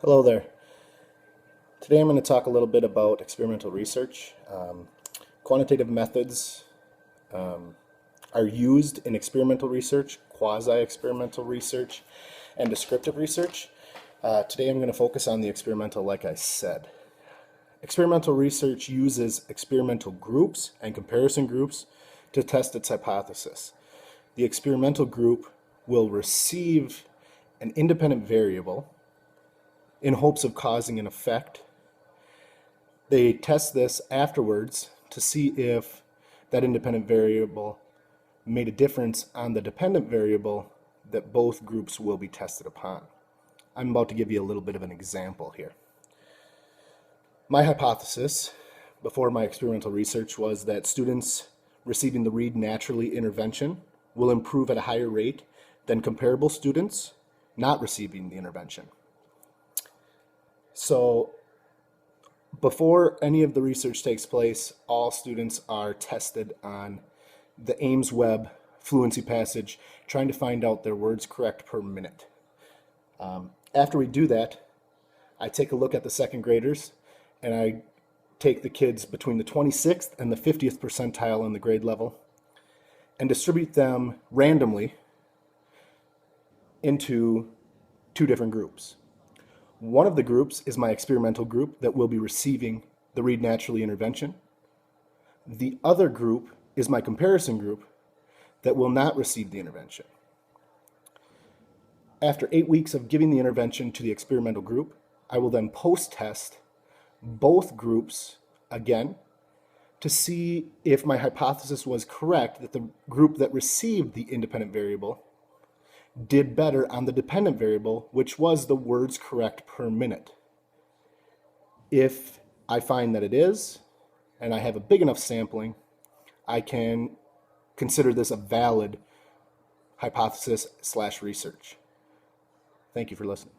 Hello there. Today I'm going to talk a little bit about experimental research. Quantitative methods are used in experimental research, quasi-experimental research, and descriptive research. Today I'm going to focus on the experimental, like I said. Experimental research uses experimental groups and comparison groups to test its hypothesis. The experimental group will receive an independent variable in hopes of causing an effect. They test this afterwards to see if that independent variable made a difference on the dependent variable that both groups will be tested upon. I'm about to give you a little bit of an example here. My hypothesis before my experimental research was that students receiving the Read Naturally intervention will improve at a higher rate than comparable students not receiving the intervention. So before any of the research takes place, all students are tested on the Ames Web Fluency Passage, trying to find out their words correct per minute. After we do that, I take a look at the second graders, and I take the kids between the 26th and the 50th percentile in the grade level and distribute them randomly into two different groups. One of the groups is my experimental group that will be receiving the Read Naturally intervention. The other group is my comparison group that will not receive the intervention. After 8 weeks of giving the intervention to the experimental group, I will then post-test both groups again to see if my hypothesis was correct that the group that received the independent variable did better on the dependent variable, which was the words correct per minute. If I find that it is, and I have a big enough sampling, I can consider this a valid hypothesis/research. Thank you for listening.